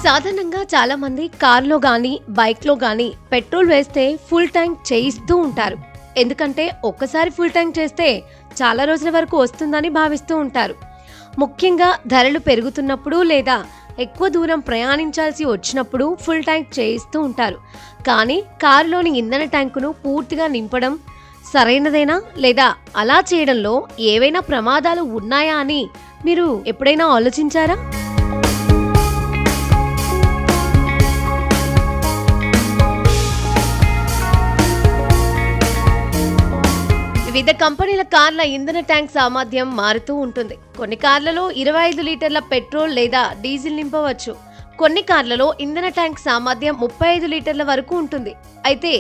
సాధారణంగా చాలా మంది కార్లో గానీ బైక్లో గానీ పెట్రోల్ వేస్తే ఫుల్ ట్యాంక్ చేయిస్తూ ఉంటారు. ఎందుకంటే ఒక్కసారి ఫుల్ ట్యాంక్ చేస్తే చాలా రోజుల వరకు వస్తుందని భావిస్తూ ఉంటారు. ముఖ్యంగా ధరలు పెరుగుతున్నప్పుడు లేదా ఎక్కువ దూరం ప్రయాణించాల్సి వచ్చినప్పుడు ఫుల్ ట్యాంక్ చేయిస్తూ ఉంటారు. కానీ కారులోని ఇంధన ట్యాంకును పూర్తిగా నింపడం సరైనదేనా, లేదా అలా చేయడంలో ఏవైనా ప్రమాదాలు ఉన్నాయా అని మీరు ఎప్పుడైనా ఆలోచించారా? వివిధ కంపెనీల కార్ల ఇంధన ట్యాంక్ సామర్థ్యం మారుతూ ఉంటుంది. కొన్ని కార్లలో 25 లీటర్ల పెట్రోల్ లేదా డీజిల్ నింపవచ్చు. కొన్ని కార్లలో ఇంధన ట్యాంక్ సామర్థ్యం 35 లీటర్ల వరకు ఉంటుంది. అయితే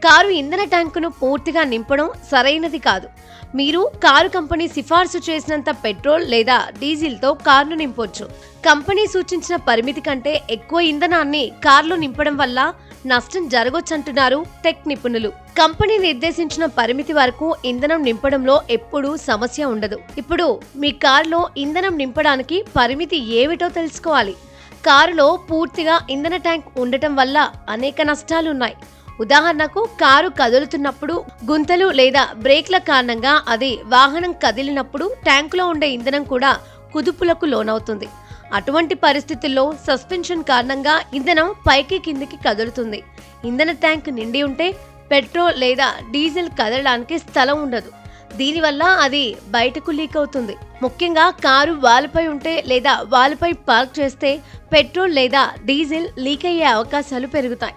కారు ఇంధన ట్యాంకును పూర్తిగా నింపడం సరైనది కాదు. మీరు కారు కంపెనీ సిఫార్సు చేసినంత పెట్రోల్ లేదా డీజిల్తో కారును నింపొచ్చు. కంపెనీ సూచించిన పరిమితి కంటే ఎక్కువ ఇంధనాన్ని కారులో నింపడం వల్ల నష్టం జరగొచ్చంటున్నారు టెక్ నిపుణులు. కంపెనీ నిర్దేశించిన పరిమితి వరకు ఇంధనం నింపడంలో ఎప్పుడూ సమస్య ఉండదు. ఇప్పుడు మీ కారులో ఇంధనం నింపడానికి పరిమితి ఏమిటో తెలుసుకోవాలి. కారులో పూర్తిగా ఇంధన ట్యాంక్ ఉండటం వల్ల అనేక నష్టాలున్నాయి. ఉదాహరణకు, కారు కదులుతున్నప్పుడు గుంతలు లేదా బ్రేక్ల కారణంగా అది వాహనం కదిలినప్పుడు ట్యాంకులో ఉండే ఇంధనం కూడా కుదుపులకు లోనవుతుంది. అటువంటి పరిస్థితుల్లో సస్పెన్షన్ కారణంగా ఇంధనం పైకి కిందికి కదులుతుంది. ఇంధన ట్యాంక్ నిండి ఉంటే పెట్రోల్ లేదా డీజిల్ కదలడానికి స్థలం ఉండదు. దీనివల్ల అది బయటకు లీక్ అవుతుంది. ముఖ్యంగా కారు వాలుపై ఉంటే లేదా వాలుపై పార్క్ చేస్తే పెట్రోల్ లేదా డీజిల్ లీక్ అయ్యే అవకాశాలు పెరుగుతాయి.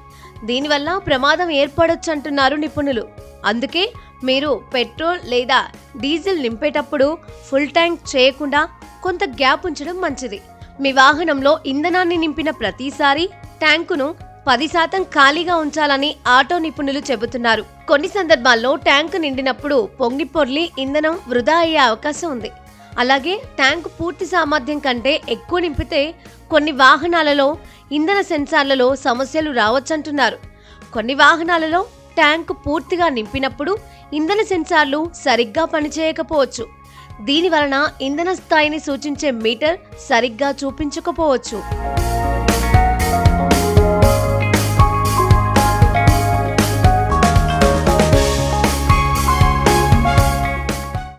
దీనివల్ల ప్రమాదం ఏర్పడొచ్చంటున్నారు నిపుణులు. అందుకే మీరు పెట్రోల్ లేదా డీజిల్ నింపేటప్పుడు ఫుల్ ట్యాంక్ చేయకుండా కొంత గ్యాప్ ఉంచడం మంచిది. మీ వాహనంలో ఇంధనాన్ని నింపిన ప్రతిసారి ట్యాంకును 10% ఖాళీగా ఉంచాలని ఆటో నిపుణులు చెబుతున్నారు. కొన్ని సందర్భాల్లో ట్యాంకు నిండినప్పుడు పొంగి పొర్లి ఇంధనం వృధా అయ్యే అవకాశం ఉంది. అలాగే ట్యాంకు పూర్తి సామర్థ్యం కంటే ఎక్కువ నింపితే కొన్ని వాహనాలలో ఇంధన సెన్సార్లలో సమస్యలు రావచ్చంటున్నారు. కొన్ని వాహనాలలో ట్యాంకు పూర్తిగా నింపినప్పుడు ఇంధన సెన్సార్లు సరిగ్గా పనిచేయకపోవచ్చు. దీని వలన ఇంధన స్థాయిని సూచించే మీటర్ సరిగ్గా చూపించకపోవచ్చు.